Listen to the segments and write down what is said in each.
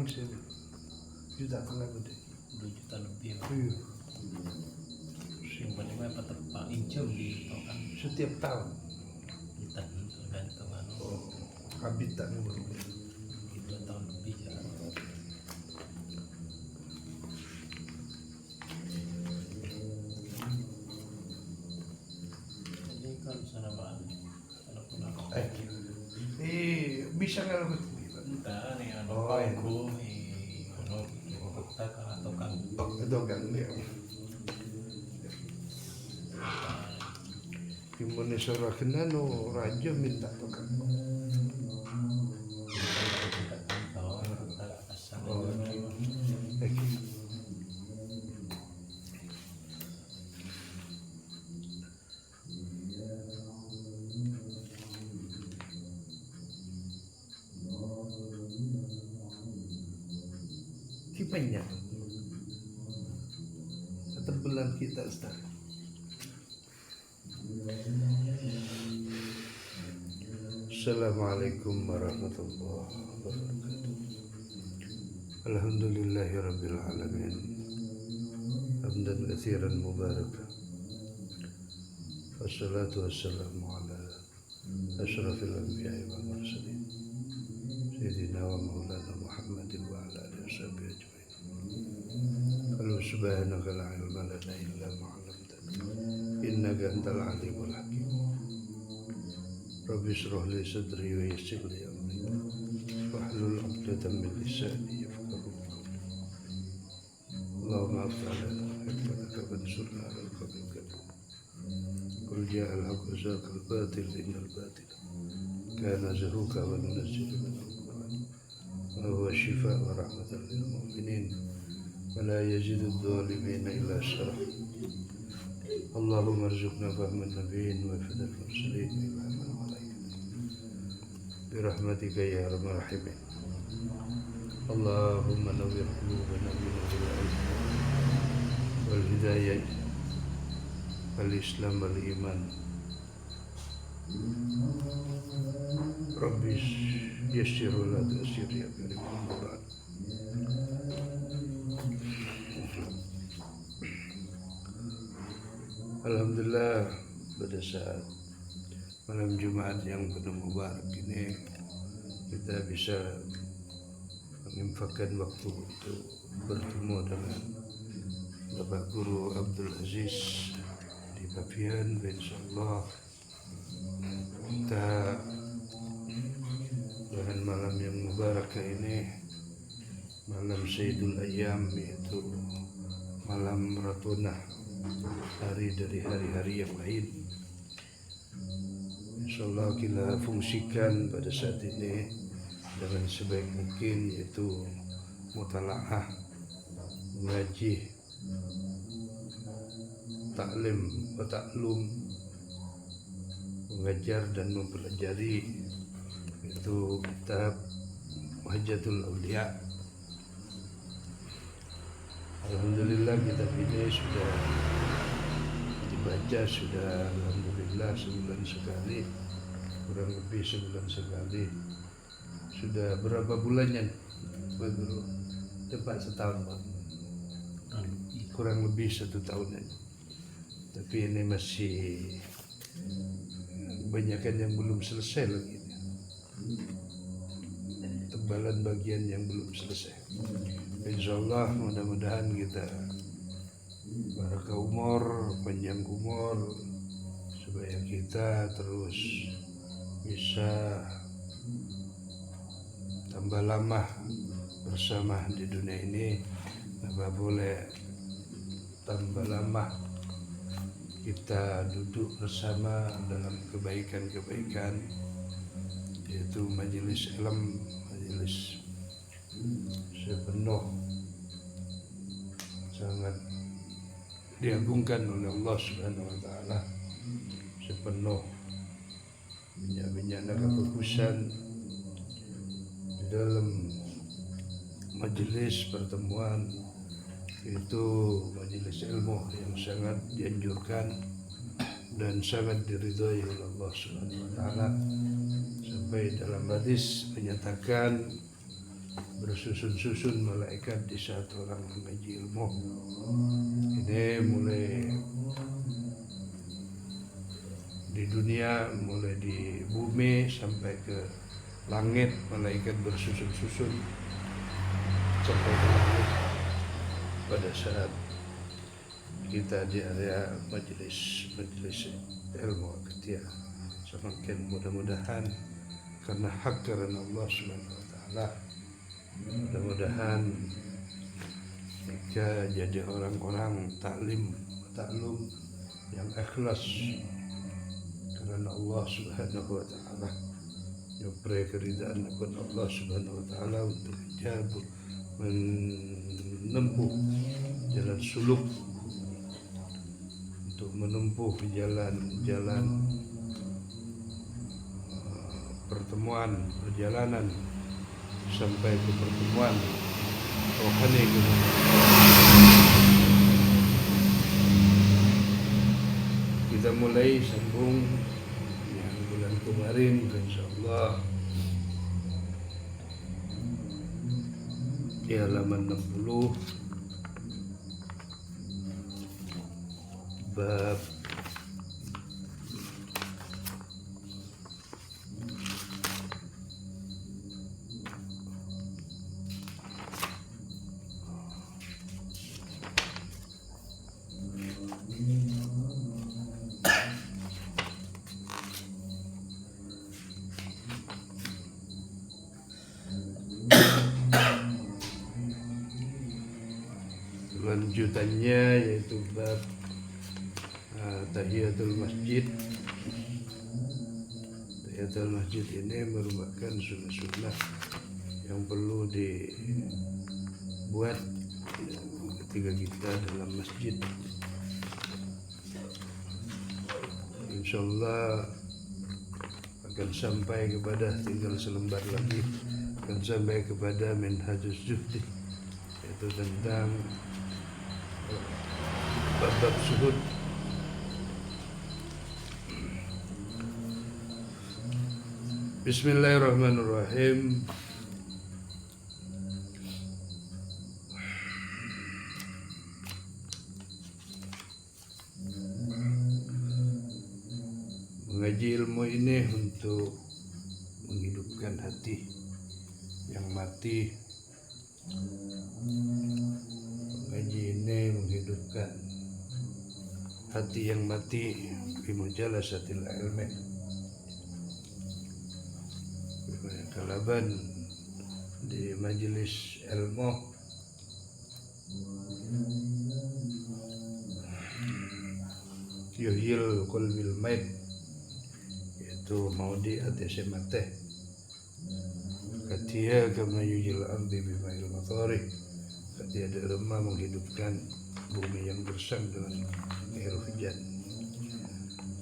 sih, juta tengah gede. 2 juta lebih lah. Iya. Yang penting mah Pak Incem di itu kan Setiap tahun. kita tergantung Habitatnya berubah. 2 tahun lebih ya. Jadi kan sana balik, sana pun aku. Bisa nggak lebih? Entah nih anu Oh, iya. panggung anu kita atau kan Itu kan dia. Indonesia rakina no raja minta tukang. Tipenya ketebalan kita Ustaz. Assalamualaikum warahmatullahi wabarakatuh. Alhamdulillahi rabbil alamin. Hamdan katsiran mubarakan. Wassalatu wassalamu ala asyrafil anbiya'i wal mursalin. Sayyidina wa maulana Muhammadin wa ala alihi washabihi ajmain. Qul subhanaka la ilma lana illa ma 'allamtana innaka antal alimul hakim. Rabbi shrah li sadri wa yassir li amri wahlul 'uqdatam min lisani yafqahu qawli. Allahumma aftah lana hikmataka wansurna 'alal qawmil kafirin. Qul ja'al haqqu wa zaqal batil innal batila kana zahuqa wa nunazzilu minal Qur'an ma huwa shifaa wa rahmatan lil mu'minin wa la yazidu adh-dhalimina illa syarra. Allahumma arzuqna fahman nabiyyin wa fidal mursalin wa ilhaman malaikat birahmatika ya arhamar rahimin. Allahumma nawwir qulubana bi nuril ilmi wal hidayah wal islam wal iman. Rabbi yassir wa la tu'assir ya karim. Alhamdulillah, pada saat malam Jumat yang penuh mubarak ini kita bisa menginfakkan waktu untuk bertemu dengan Bapak Guru Abdul Aziz di Bapian. Insyaallah kita dengan malam yang mubarak ini, malam Sayyidul Ayyam, yaitu malam Ratunah, hari dari hari-hari yang lain. Insyaallah kita fungsikan pada saat ini dengan sebaik mungkin, yaitu mutalaah, mengaji, taklim wa taklum, mengajar dan mempelajari itu kitab Hajjatul Auliya. Alhamdulillah kitab ini sudah dibaca, sudah alhamdulillah sebulan sekali, kurang lebih sebulan sekali. Sudah berapa bulannya Pak Guru? Tepat setahun Pak. Kurang lebih 1 tahunan. Tapi ini masih kebanyakan yang belum selesai lagi. Tebalan bagian yang belum selesai. Insyaallah mudah-mudahan kita barakah umur, panjang umur, supaya kita terus bisa tambah lama bersama di dunia ini. Apa boleh tambah lama kita duduk bersama dalam kebaikan-kebaikan, yaitu majelis ilmu, majelis sepenuh sangat diagungkan oleh Allah Subhanahu wa taala, sepenuh minyak-minyak kefokusan di dalam majelis pertemuan, itu majelis ilmu yang sangat dianjurkan dan sangat diridhai oleh Allah Subhanahu wa taala. Sampai dalam hadis menyatakan bersusun-susun malaikat di saat orang mengaji ilmu. Ini mulai di dunia, mulai di bumi sampai ke langit, malaikat bersusun-susun sampai ke langit pada saat kita di area majelis ilmu ketia. Semakin mudah-mudahan karena hak karena Allah Subhanahu wa taala, mudah-mudahan jika jadi orang-orang taklum yang ikhlas karena Allah Subhanahu wa taala, nyuplai keridaan kepada Allah Subhanahu wa taala untuk menempuh jalan suluk, untuk menempuh jalan perjalanan sampai ke pertemuan rohani. Kita mulai sambung yang bulan kemarin, insyaallah di halaman 60 bab lanjutannya, yaitu bab tahiyatul masjid. Tahiyatul masjid ini merupakan sunnah-sunnah yang perlu dibuat ketika kita dalam masjid. Insyaallah akan sampai kepada, tinggal selembar lagi, akan sampai kepada Minhajuz Zuhdi, yaitu tentang bab zuhud. Bismillahirrahmanirrahim. Mengaji ilmu ini untuk menghidupkan hati yang mati. Mengaji ini menghidupkan hati yang mati fi mujalasatil ilmi, kalaban di majelis ilmu. Yuhyil qalbil mait, yaitu maudi hati mati. Katia kama yuhyil ambi bimail matari, katia derma menghidupkan bumi yang gersang dengan air hujan.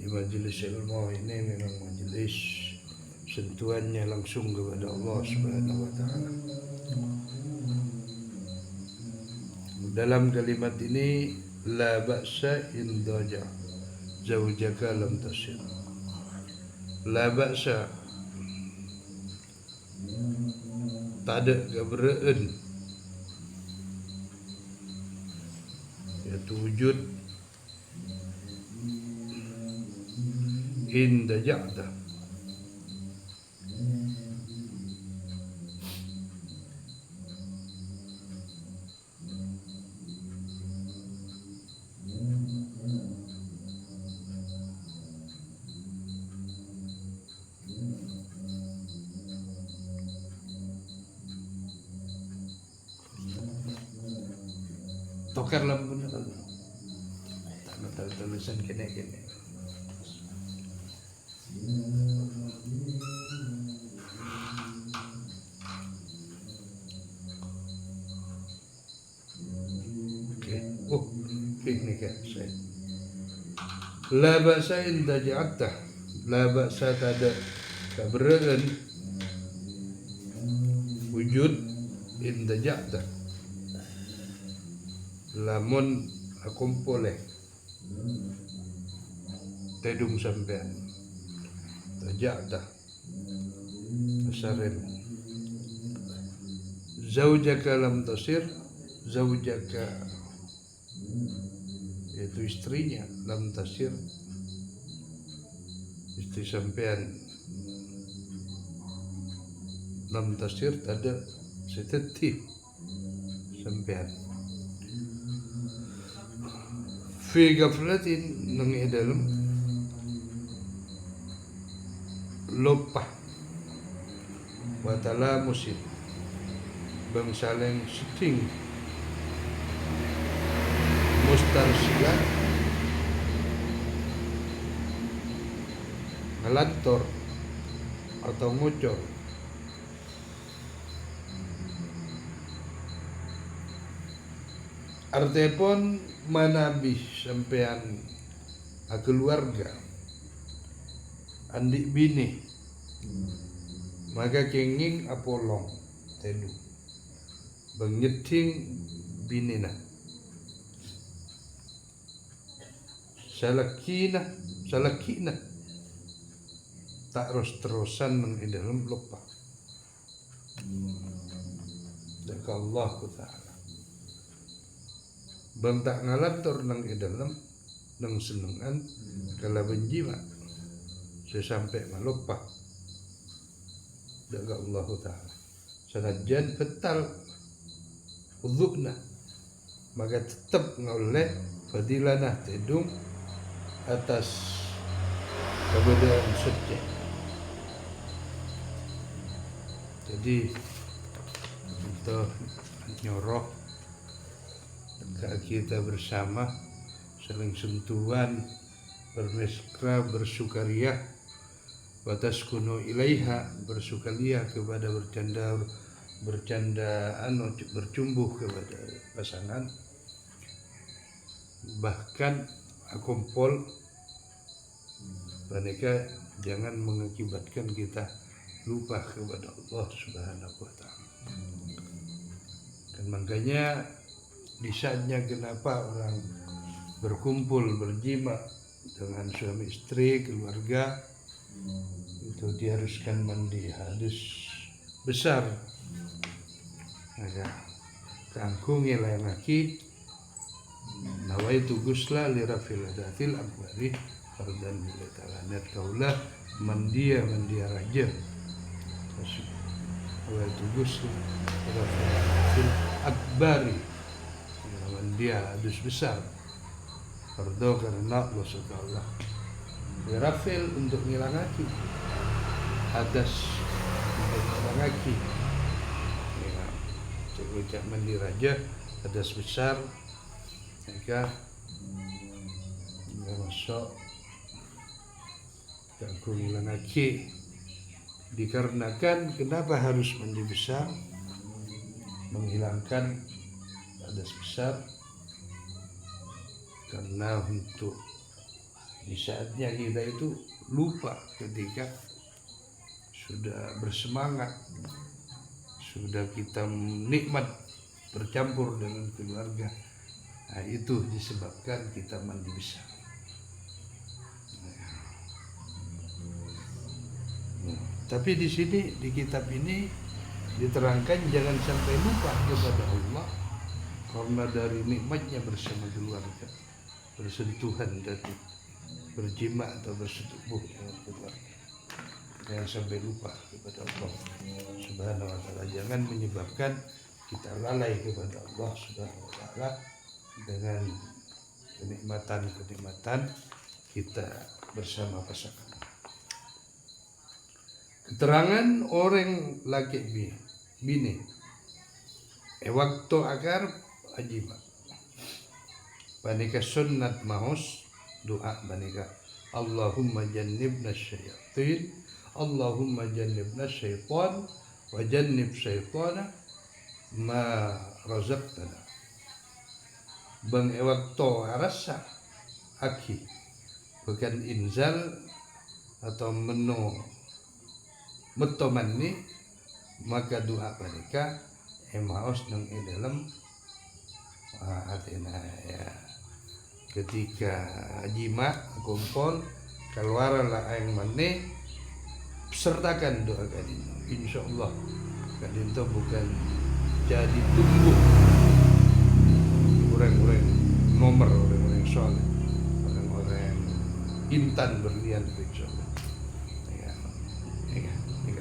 Di majelis ilmu ini memang majelis sentuhannya langsung kepada Allah Subhanahu wa taala. Dalam kalimat ini, la ba'sa in daja zaujaka lam tasir. La ba'sa, tak ada keberaan, yaitu wujud, in daja'ta, tokar lampunya kalau tak tulisan kene. Ini kan saya. La ba'sa in daja'ta, la ba'sa, tak ada keberaan wujud in daja'ta, lamun akumpole tedung sampean daja'ta asaren zaujaka lam tasir, zaujaka yaitu istrinya, lam tasir istri sampean, lam tasir tada seteti sampean fi gaflatin nang dalam lupa watala musim bang saleng seting mustarsilan ngelantor atau ngucor artipun manabih sampean keluarga andik bini maka kenging apolong tedu bengeting binina salakina tak terus-terusan nang dalam lupa daka Allah Ta'ala bang tak ngalantur nang dalam nang senengan kala benjima sesampai malupa daka Allah Ta'ala sanajan betal udhukna maka tetap ngoleh fadilanah tedung atas kebenaran suci. Jadi untuk nyoroh kita bersama saling sentuhan bermesra bersukaria batas kuno ilaiha bersukaria kepada bercandaan bercumbuh kepada pasangan bahkan kumpul mereka jangan mengakibatkan kita lupa kepada Allah Subhanahu wa Ta'ala. Dan makanya di saatnya kenapa orang berkumpul berjima dengan suami istri keluarga itu diharuskan mandi hadis besar maka kangkungi layan laki nawaitu gusla li rafil adatil akbari fardan milatalanat kaulah mandia raja nawaitu gusla li rafil adatil akbari mandia hadis besar fardo karena Allah subhanahu li rafil untuk ngilangaki hadas untuk ngilangaki ucap mandi raja hadas besar maka masuk aku bilang lagi dikarenakan kenapa harus mandi besar menghilangkan hadas besar karena untuk di saatnya kita itu lupa ketika sudah bersemangat sudah kita nikmat bercampur dengan keluarga. Nah, itu disebabkan kita mandi besar. Tapi di sini di kitab ini diterangkan jangan sampai lupa kepada Allah karena dari nikmatnya bersama keluarga, bersentuhan dan berjima atau bersetubuh dengan keluarga. Jangan sampai lupa kepada Allah Subhanahu wa Ta'ala. Jangan menyebabkan kita lalai kepada Allah Subhanahu wa Ta'ala dengan kenikmatan kita bersama pasangan. Keterangan orang laki bini waktu agar ajibah banika sunnat maus doa banika Allahumma jannibna syayatin Allahumma jannibna syaitan wa jannib syaitana ma razaqtana bang waktu rasa aki bukan inzal atau menu metomani maka doa mereka emaus nang dalam atina ya ketika jima kumpul keluar lah yang mane sertakan doa kadin insyaallah kadin itu bukan jadi tumbuh orang-orang nomor, orang-orang soleh, orang-orang intan berlian soleh. Ya,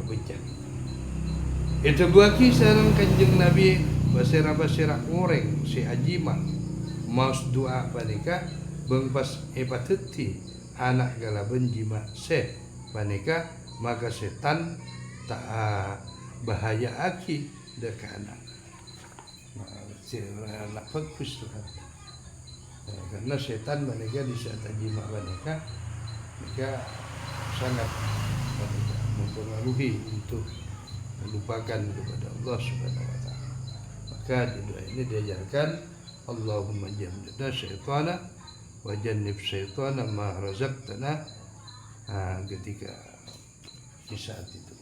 baca. Itu buaki sareng Kanjeng Nabi basira-basira orang si Ajima maus doa panika beung pas epateuti anak gala benjima se panika maka setan tak bahaya aki deka anak. Anak bagus tuh kan. Karena setan panika di saat ajima panika mereka sangat mempengaruhi untuk melupakan kepada Allah Subhanahu wa taala. Maka di doa ini diajarkan Allahumma jannibna syaitana wa jannib syaitana ma razaqtana ketika di saat itu.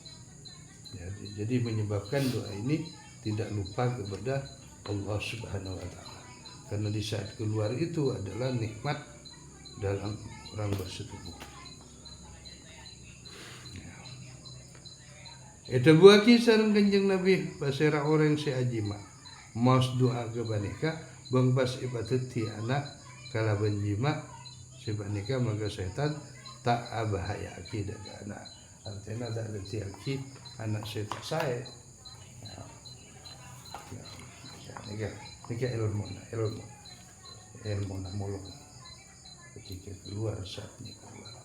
Jadi menyebabkan doa ini tidak lupa kepada Allah Subhanahu wa taala. Karena di saat keluar itu adalah nikmat dalam orang bersetubuh. Itu buaki sareng Kanjeng Nabi basera orang si Ajima maus doa ke banika bang pas ibateti anak kala benjima si banika maka setan tak bahaya akidah ke anak artinya tak ada aki anak setan saya nika ilmu mulung ketika keluar saatnya keluar.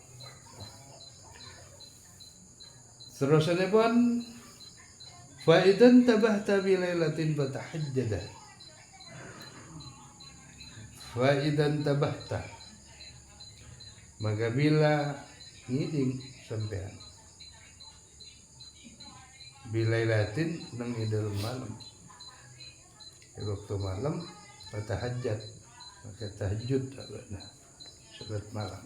Terusnya pun faidan tabahta bilailatin fatahajjada. Faidan tabahta maka bila ngiding sampean bilailatin nang idul malam waktu malam fatahajjad maka tahajud abadna salat malam.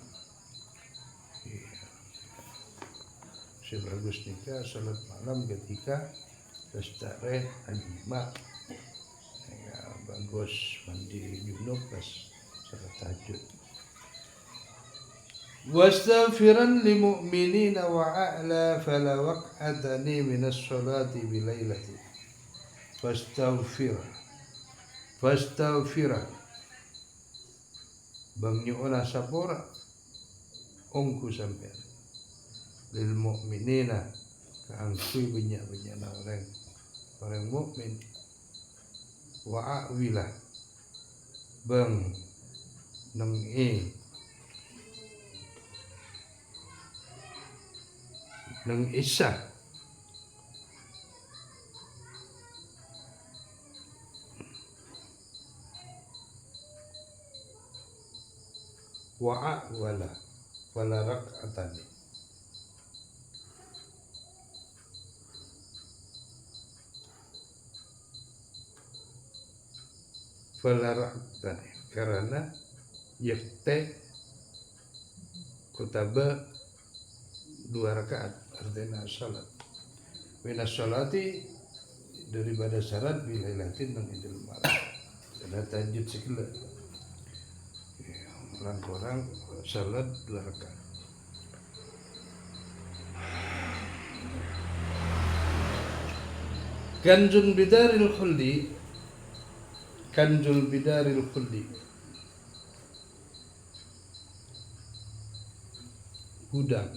Sebagus nikah salat malam ketika pestare ajima ya bagus mandi junub pas salat tahajud. Wastaghfiran lil mu'minina wa a'la fala waq'atani min as-salati bilailati. Fastaghfira bang nyuona sapora ongku sampean lil mu'minina kaangkui banyak-banyak orang mukmin wa a'wila bang nang isa wa a'wala wala rak'atani fala rak'atani karena yakte kutaba 2 rakaat artinya salat minas salati daripada syarat bilailatin dan idul malam karena tahajud sekila orang-orang salat 2 rakaat. Kanjul bidaril khuldi gudang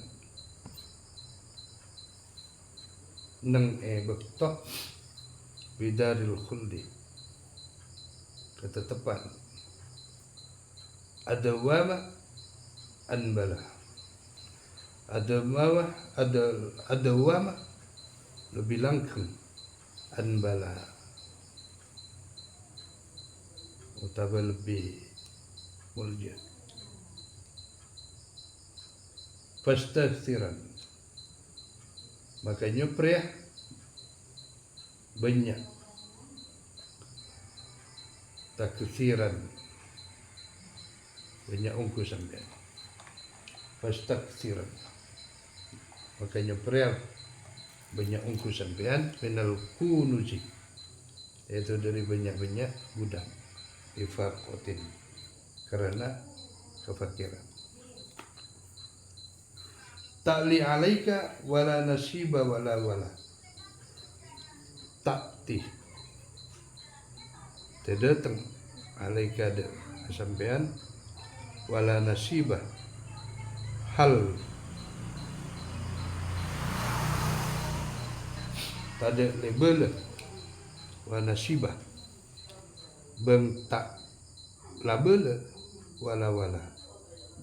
nang bektok bidaril khuldi ketetapan ada wama anbala ada wama lebih langkung anbala utawa lebih mulia. Fastaghfiran makanya pria banyak takfiran banyak ongku sampean. Fastaghfiran makanya pria banyak ongku sampean minal kunuzi yaitu dari banyak-banyak gudang ifakotin karena kefakiran. Ta'li alaika wala nasiba wala takti Tedatang alaika de kesampean wala nasibah hal tada lebele wa nasibah beng tak labele wala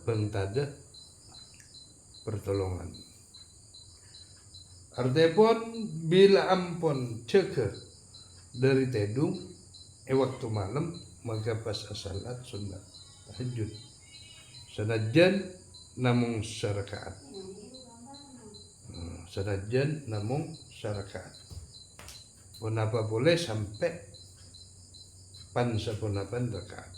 beng tada pertolongan. Artinya pun bila ampun ceke dari tedung waktu malam maka pas salat sunat tahajud sanajan namung syarakaat kenapa boleh sampai pansapunapan rakaat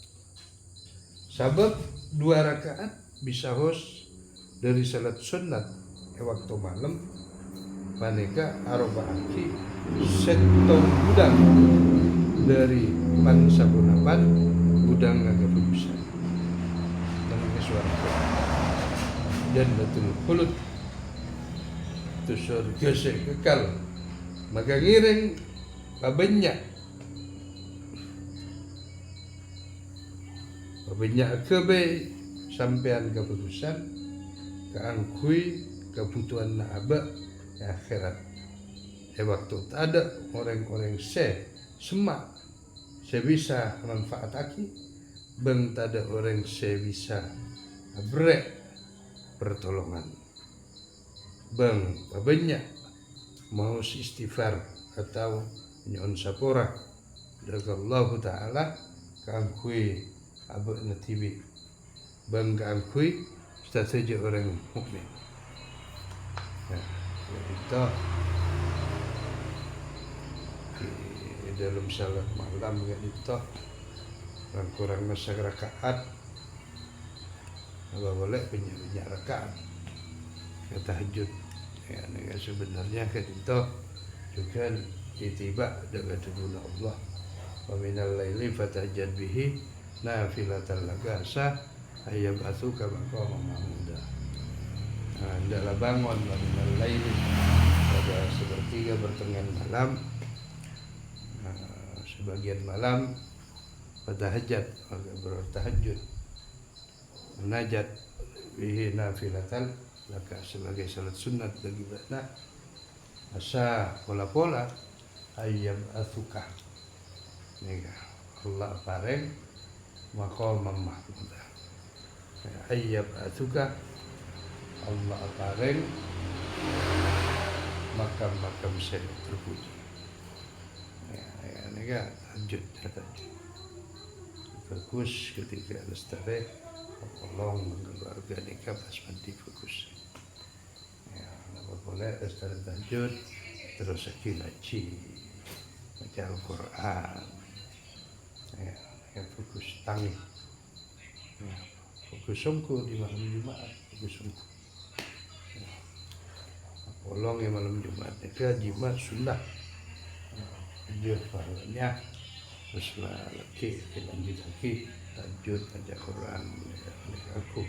sabab 2 rakaat bisa hos dari salat sunat waktu malam paneka arbaati setong budang dari pansapunapan budang agak besar dan suara jannatul khulud itu surga kekal maka ngiring babenya kebe sampean keputusan keangkui kebutuhan na aba akhirat waktu ada orang-orang semak saya bisa manfaat aki beng tada orang saya bisa brek pertolongan beng babenya mau istighfar atau nyon sapora daga Allah Ta'ala kaangkui abu natibi beng kaangkui strategi orang mukmin. Nah, itu di dalam salat malam itu kurang masa rakaat apa boleh punya rakaat ya tahajud ya sebenarnya itu juga ditiba dengan tujuan Allah wa minal laili fatahajjad bihi nafilatan laka asa ayyab asuka maqama mahmuda. Hendaklah bangun wa minal laili pada sepertiga pertengahan malam sebagian malam bertahajud bertahajud munajat bihi nafilatan laka sebagai salat sunat bagi bana asa pola-pola ayyam asuka nih Allah pareng maqamam mahmuda ayyam asuka Allah pareng makam-makam saya terpuji ya nega tahajud fokus ketika lestari tolong keluarga nikah pas mandi fokus ya apa boleh lestari tahajud terus ngaji baca Al-Quran ya fokus tangi ya, fokus sungguh di malam Jumat fokus sungguh tolong ya malam Jumat nikah Jumat sunnah tahajud fardunya terus lagi lanjut lagi tahajud baca Quran aku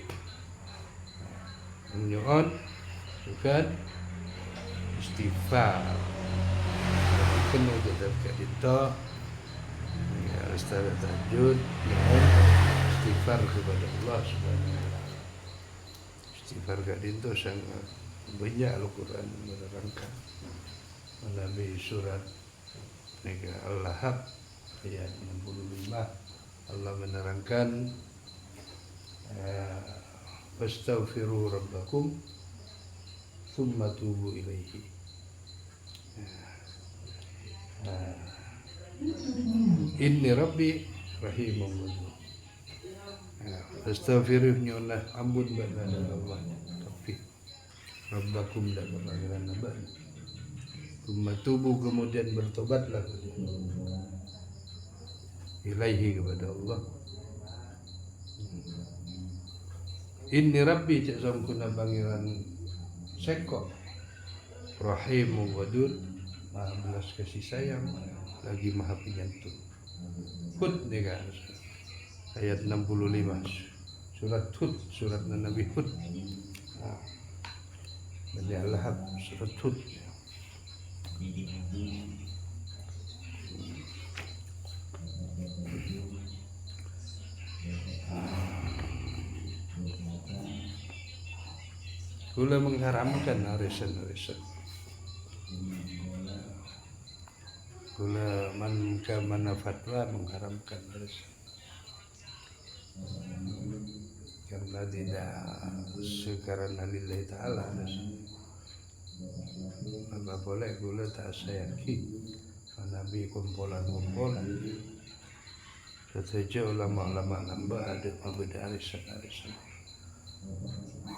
menyoon juga istighfar penuh tetap kadito ya lestari tahajud mohon istighfar kepada Allah Subhanahu wa taala istighfar kadito sangat banyak Al-Quran menerangkan melalui surat Al-Lahab ayat 65 Allah menerangkan fastaghfiru rabbakum thumma tubu ilaihi inni rabbi rahimun wadud fastaghfiru nyulah ampun bana Allah tapi rabbakum dan panggilan nabi thumma tubu kemudian bertobatlah ilaihi kepada Allah. Inni rabbi cak sampuna pangeran seko rahimu wadud maha belas kasih sayang lagi maha penyantun. Hud nih kan ayat 65 surat Hud surat Nabi Hud Bani Al-Lahab surat Hud Gula mengharamkan arisan-arisan. Gula mana fatwa mengharamkan arisan. Karena tidak sekarang lillahi ta'ala arisan. Maka boleh gula tak sayaki Nabi kumpulan-kumpulan. Setuju ulama-ulama nambah ada membeda arisan-arisan.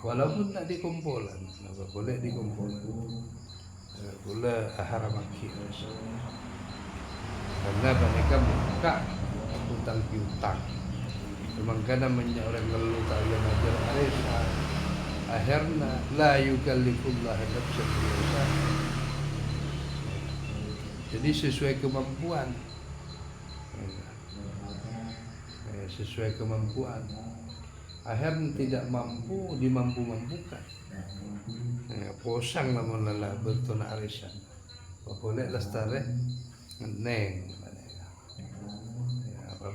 Walaupun tak dikumpulan, maka boleh dikumpulan. Gula haram akhi. Karena mereka buka hutang piutang. Memang kadang orang ngeluh tak ada ngajar arisan. Akhirnya la yukallifullah nafsan illa wus'aha. Jadi sesuai kemampuan. Sesuai kemampuan. Akhirnya tidak mampu dimampu-mampukan. Posang namun lelah betul arisan. Boleh lestari neng.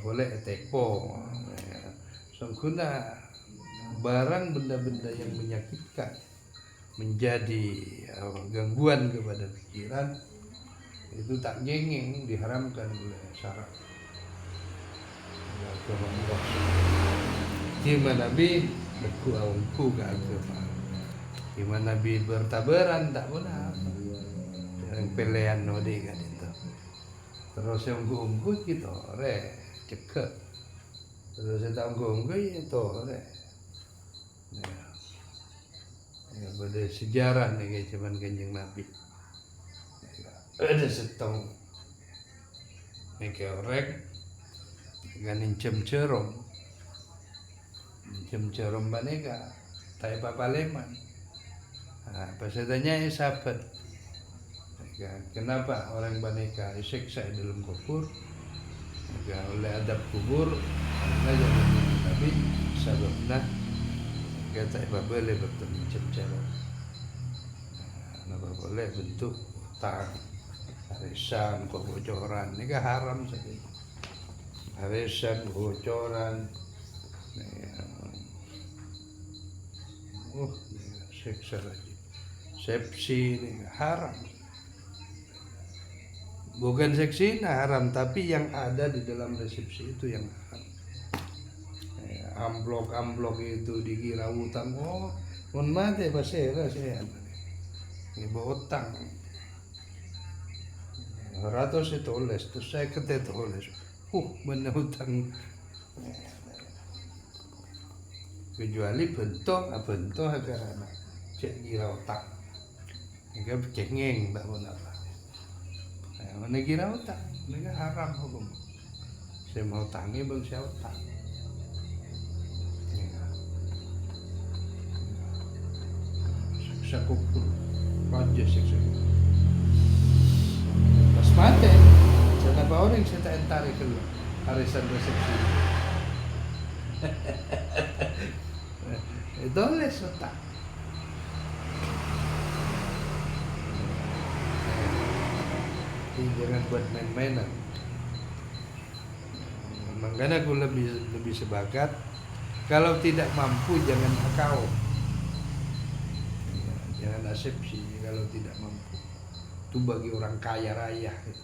Boleh tepo. Sungguhnya barang benda-benda yang menyakitkan menjadi gangguan kepada pikiran itu tak ngengeng diharamkan oleh syarak. Gimana Nabi beku awangku ke agama. Gimana Nabi bertabaran tak benar. Yang pilihan nodi kan itu. Terus yang unggu gitu, re cekek. Terus yang tak unggu itu re. Ya, pada sejarah nih cuman Kanjeng Nabi. Ada setong nek orek dengan cem-cerom baneka tai papaleman. Pas tanya sahabat, kenapa orang baneka disiksa di dalam kubur? Oleh adab kubur, karena zaman Nabi sebabnya kata boleh betul cem-cerom. Kenapa boleh bentuk utang, arisan, kebocoran, ini kan haram saja. Arisan, kebocoran, siksa lagi. Sepsi ini haram. Bukan seksi haram, tapi yang ada di dalam resepsi itu yang haram. Amplok itu dikira utang. Oh, mohon mati pasera saya. Ini utang. 100 tulis, terus saya tulis. Benar utang. Kecuali bentuk agak cek kira utang. Ini cengeng tak pun apa. Mana kira utang, ini haram hukum. Saya mau tangi bang saya utang. Siksa kubur, raja siksa kubur. Pas mati, kenapa orang saya tak tarik ke arisan resepsi. Tulis utang. Jangan buat main-mainan. Makanya aku lebih sepakat kalau tidak mampu jangan akau. Jangan asepsi kalau tidak mampu. Itu bagi orang kaya raya gitu.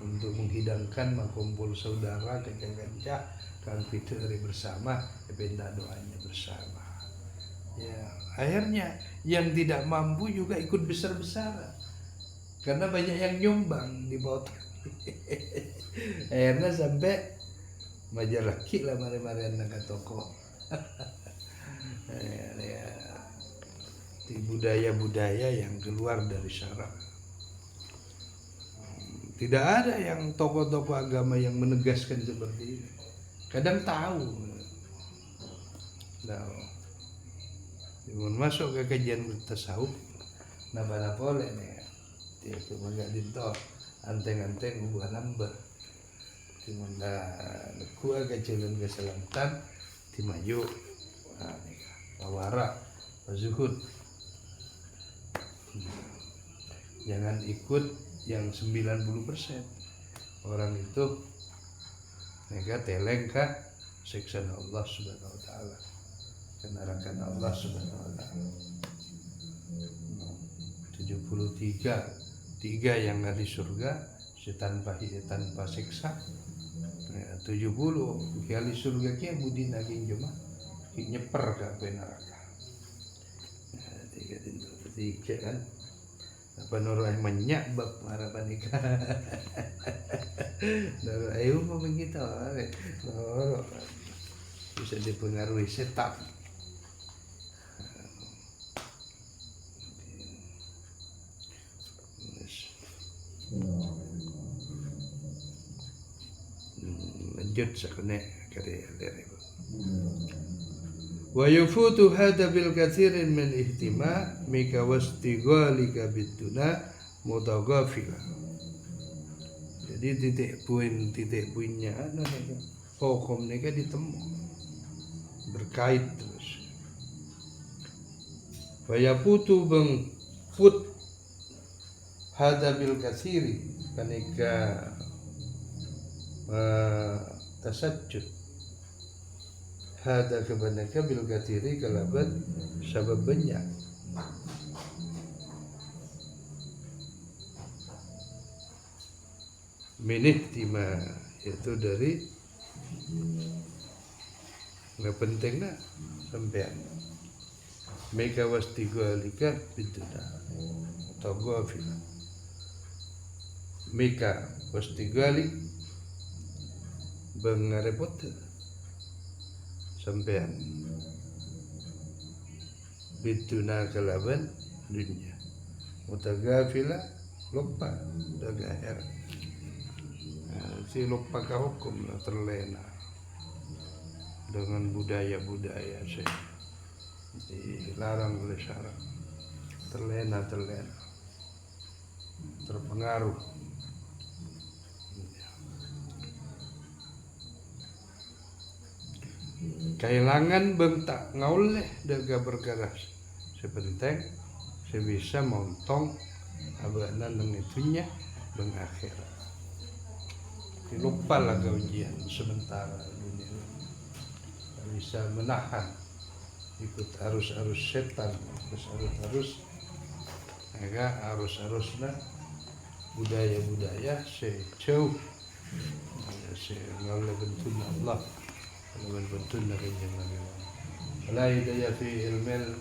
Untuk menghidangkan makumpul saudara kencang-kencang kan fitri bersama, benda doanya bersama. Ya, akhirnya yang tidak mampu juga ikut besar-besaran. Karena banyak yang nyumbang di bawah. Akhirnya sampai majalah lah mari-marian ke toko. Di budaya-budaya yang keluar dari syarak. Tidak ada yang tokoh-tokoh agama yang menegaskan seperti ini. Kadang tahu. Nah, masuk ke kajian tasawuf, napa boleh nih. Itu enggak dinto anteng-anteng ubah nambah. Dimana gua kecilan keselamatan dimaju. Nah, wawara, zuhud. Jangan ikut yang 90%. Orang itu mereka teleng ke siksa Allah Subhanahu wa taala. Kenarakan Allah Subhanahu wa taala. tiga yang ahli surga tanpa siksa. 70 ahli surga kia budi naging cuma nyeper ke neraka. Tiga kan apa noro menyak bab harapan nikah. Noro ayo mau begitu noro bisa dipengaruhi setan. Lanjut sakne kare lere. Wa yufutu hadha bil katsirin min ihtima mika wastighalika biduna mutaghafila. Jadi titik poinnya hukum mereka ditemu berkait terus. Wa yafutu put hadha bil katsiri kanika tasajjud hada kebanaka bil katsiri kalabat sababnya minihtima itu dari nggak pentingnya sampean meka wastighalika biduna atau ghafila meka wastighalik bengarepot sampean biduna kalaban dunia mutaghafila lupa daga akhirat. Si lupa ke hukum terlena dengan budaya-budaya dilarang oleh syarak, terlena terpengaruh. Kehilangan bentak ngauleh daga bergerak sepenting sebisa montong abanan dengan itunya mengakhirat. Lupa lah ujian sementara dunia bisa menahan ikut arus setan, arus arusnya budaya sejauh ngawla bentun Allah bentun kanjeng Nabi. La hidayah fi ilmil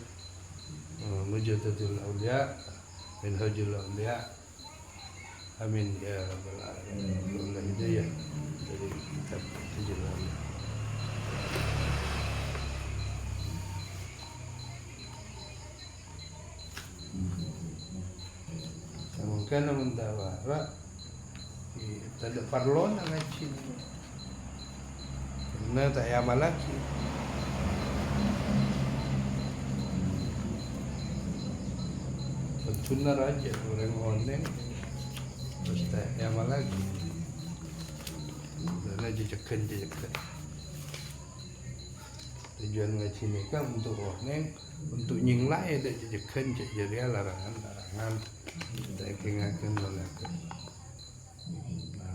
mujaddadil awliya minhajul awliya. Amin ya rabbal alamin. Allah hidayah dari kitab Tajallal. Mungkin mentawara tidak perlu ngaji karena tak amal lagi. Benar aja orang oneng terus tak amal lagi. Karena jejekan. Tujuan ngaji nikah untuk oneng, untuk nyinglai ada jejekan jadi larangan. Tak ingatkan melakukan.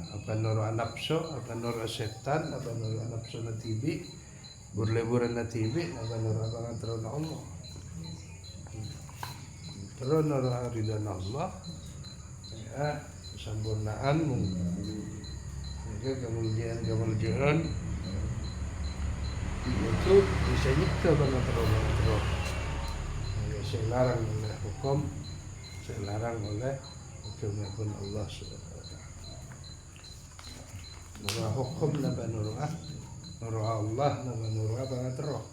Apa noro nafsu, apa noro setan, apa noro nafsu natibi, berleburan natibi, apa noro abangan terus Allah. Terus noro ridwan Allah, ya sempurnaan mungkin. Kemudian itu bisa nyiksa banget terus. Saya larang oleh hukum, saya larang oleh hukum Allah SWT. Nurah hukum naba nurah Allah naba nurah banget terus.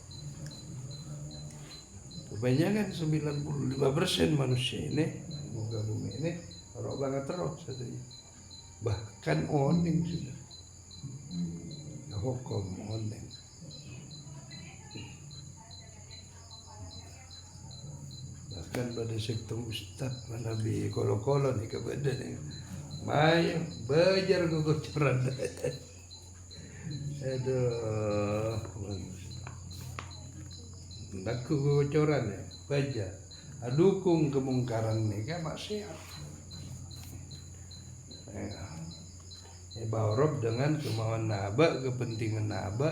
Kebanyakan 95% manusia ini muka bumi ini nurah banget terus katanya. Bahkan oning sudah hukum oning. Bahkan pada sektor ustad Nabi kolo-kolo nih kepada nih Maya bajar kegocoran. Aduh, ndaku kegocoran ya, bajar. Adukung kemungkaran nih kan maksiat. Barob dengan kemauan naba, kepentingan naba,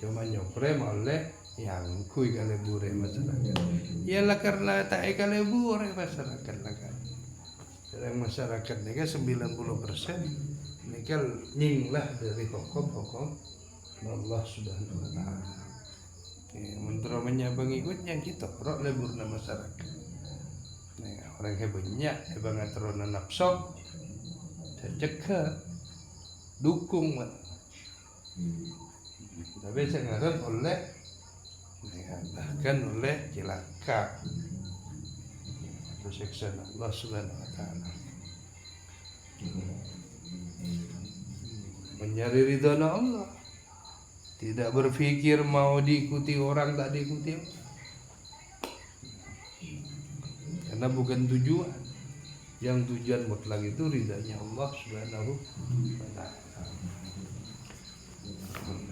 cuma nyoprem oleh yang kui kalebur masyarakat. Ialah karena tak kalebur masyarakat lah kan. Dalam masyarakat ni kan 90% ni kan nying lah dari hukum Allah Subhanahu Wa Taala. Menteramanya pengikutnya kita rok lebur na masyarakat. Orang hebatnya hebang atrona nafsu terjaga dukung tapi saya ngarep oleh bahkan oleh cilaka tersiksa Allah Subhanahu Wa Taala mencari ridha Allah, tidak berpikir mau diikuti orang tak diikuti karena bukan tujuan. Yang tujuan mutlak itu ridhanya Allah Subhanahu Wa Taala.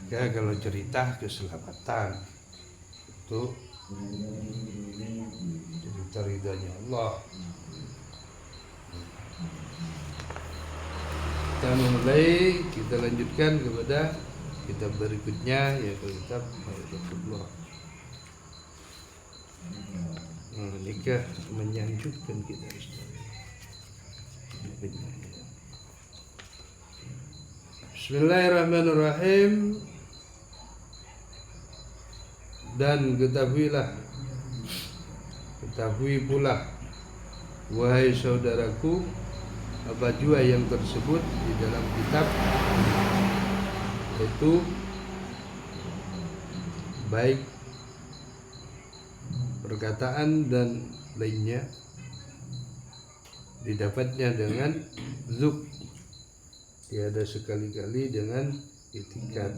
Ya, kalau cerita keselamatan itu cerita ridhanya Allah. Kita mulai, kita lanjutkan kepada kitab berikutnya yaitu kitab Rasulullah. Nikah menyanjungkan kita Bismillahirrahmanirrahim. Dan ketahui pula wahai saudaraku apa jua yang tersebut di dalam kitab, itu baik perkataan dan lainnya didapatnya dengan zuk, tiada sekali-kali dengan itikat.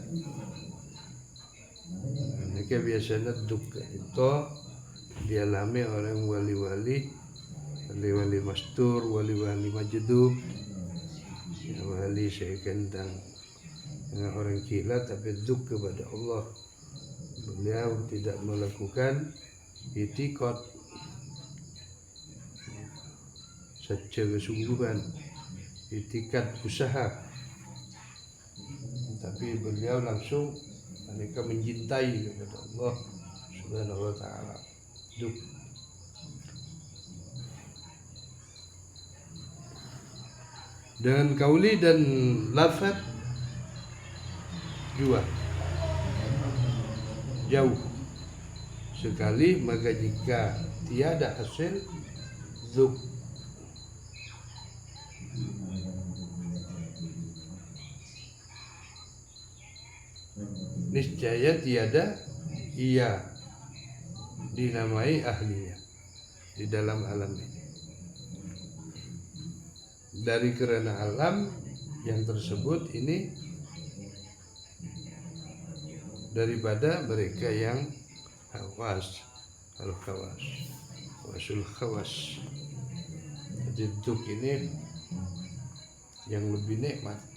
Mereka biasanya zuk itu dialami oleh wali-wali mastur, wali-wali majdub, wali syekendang dengan orang gila tapi zuk kepada Allah. Beliau tidak melakukan itikad secara kesungguhan, itikad usaha, tapi beliau langsung mereka mencintai kepada Allah Subhanahu Wa Taala. Dengan kauli dan lafaz jua jauh sekali, maka jika tiada hasil zuk, niscaya tiada ia dinamai ahlinya di dalam alam ini, dari kerana alam yang tersebut ini daripada mereka yang wasul khawas. Jadi zuk ini yang lebih nikmat.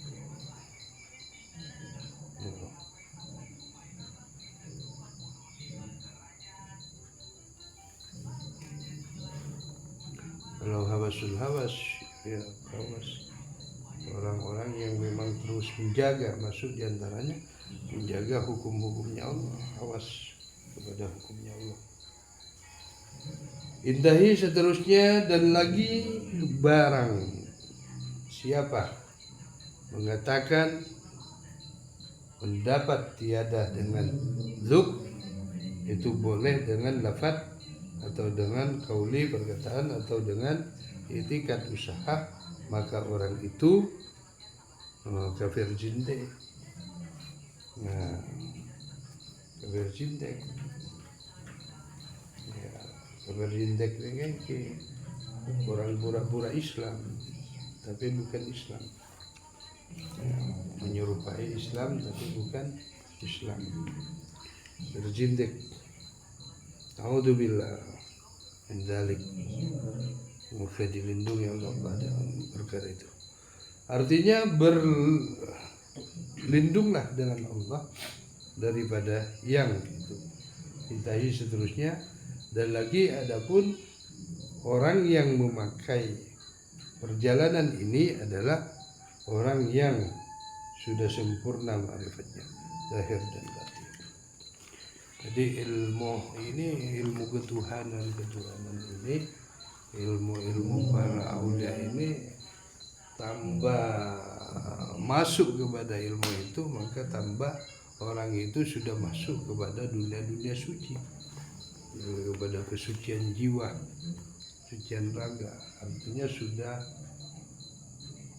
Kalau hawasul hawas, ya hawas orang-orang yang memang terus menjaga, masuk diantaranya menjaga hukum-hukumnya Allah, hawas kepada hukumnya Allah. Intahi seterusnya, dan lagi barang siapa mengatakan pendapat tiada dengan zuk, itu boleh dengan lafaz atau dengan kauli perkataan atau dengan itikad usaha, maka orang itu kafir jindek. Nah, kafir jindek. Ya, kafir jindek dengan orang pura-pura Islam tapi bukan Islam. Ya, menyerupai Islam tapi bukan Islam. Kafir jindek. A'udzubillah min dzalik. Moga dilindungi Allah pada perkara itu. Artinya berlindunglah dengan Allah daripada yang itu. Intahi seterusnya, dan lagi adapun orang yang memakai perjalanan ini adalah orang yang sudah sempurna ma'rifatnya zahir dan batin. Jadi ilmu ketuhanan ini, ilmu para aulia ini tambah masuk kepada ilmu itu, maka tambah orang itu sudah masuk kepada dunia suci, kepada kesucian jiwa, kesucian raga. Artinya sudah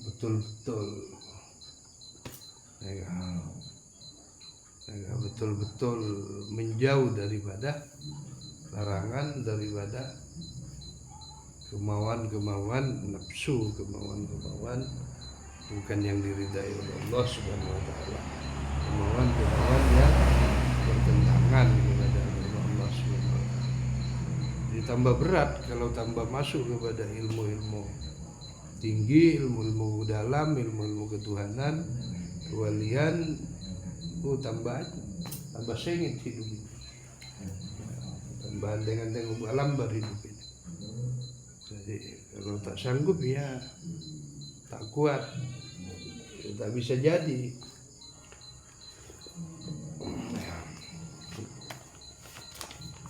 betul-betul betul-betul menjauh daripada larangan, daripada kemauan-kemauan nafsu, kemauan-kemauan bukan yang diridai oleh Allah Subhanahu wa taala, kemauan-kemauan yang bertentangan kepada Allah Subhanahu wa taala. Ditambah berat kalau tambah masuk kepada ilmu-ilmu tinggi, ilmu-ilmu dalam, ilmu-ilmu ketuhanan, kewalian, tambah sengit hidup ini, tambahan dengan tengok lambat hidup ini. Jadi kalau tak sanggup ya tak kuat, ya, tak bisa jadi.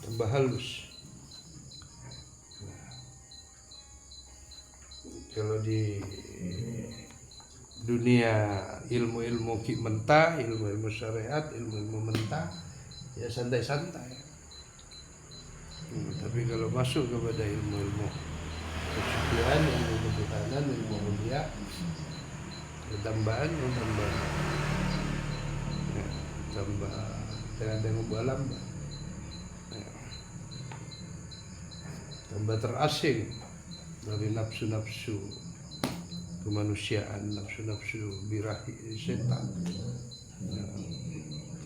Tambah halus. Kalau di dunia ilmu-ilmu mentah, ilmu-ilmu syariat, ilmu-ilmu mentah, ya santai-santai. Tapi kalau masuk kepada ilmu-ilmu kesucian, ilmu ketuhanan, ilmu mulia, tambahan, tambah tengok balam, tambah terasing dari nafsu-nafsu kemanusiaan, nafsu-nafsu birahi setan,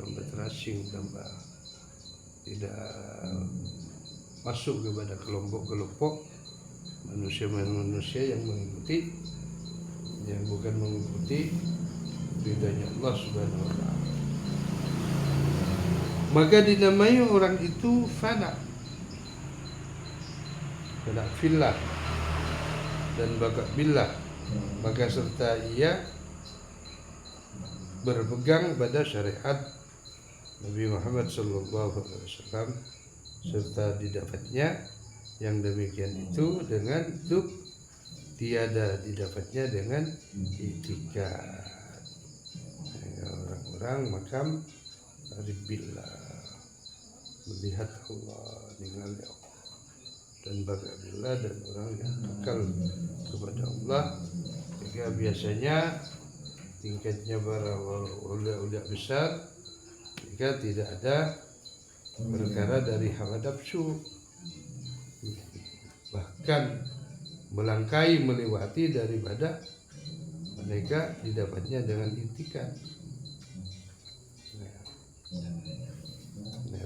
tambah terasing, tambah tidak masuk kepada kelompok-kelompok manusia-manusia yang mengikuti, yang bukan mengikuti ridhanya Allah Subhanahu wa taala. Maka dinamai orang itu fana fillah dan baka billah, maka serta ia berpegang pada syariat Nabi Muhammad SAW, serta didapatnya yang demikian itu dengan tiada didapatnya dengan itikad. Orang-orang makam billah, melihat Allah, ningali Allah, dan baka billah, dan orang yang akal kepada Allah. Jika biasanya tingkatnya para ulia besar jika tidak ada perkara dari hawa nafsu, bahkan melangkai, melewati daripada mereka didapatnya dengan itikad.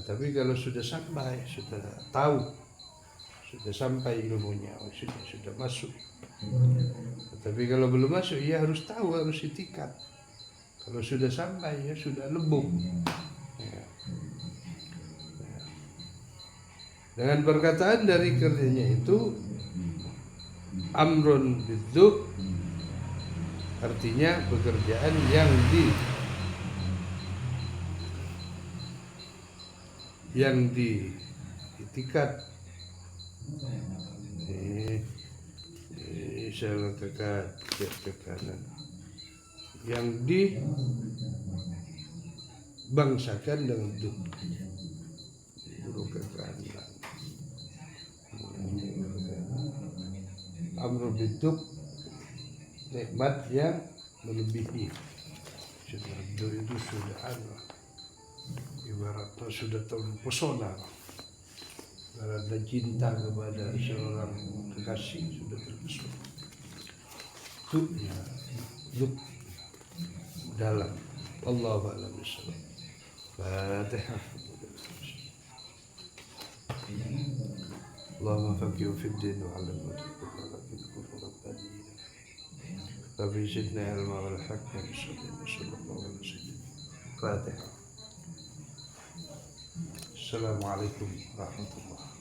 Tapi kalau sudah sampai, sudah tahu, sudah sampai ilmunya, sudah masuk. Tapi kalau belum masuk, ia harus tahu, harus itikad. Kalau sudah sampai, ya sudah lembut. Dengan perkataan dari kerjanya itu, amrun bidzub, artinya pekerjaan yang itikad. Saya katakan ke kanan, yang dibangsakan dengan duk, buruk ke kanan. Amrul biduk, nikmat yang melebihi. Itu sudah ada, ibaratnya sudah terpesona, ibaratnya cinta kepada seorang kekasih, sudah terpesona. Duk dalam. Allahu a'lam bishawab. Fatihah. Allahumma faqihu fid din wa 'allimhu Rabbi zidna ilma wal hikmah sallallahu alaihi wasallam. Fatihah. Assalamualaikum warahmatullahi wabarakatuh.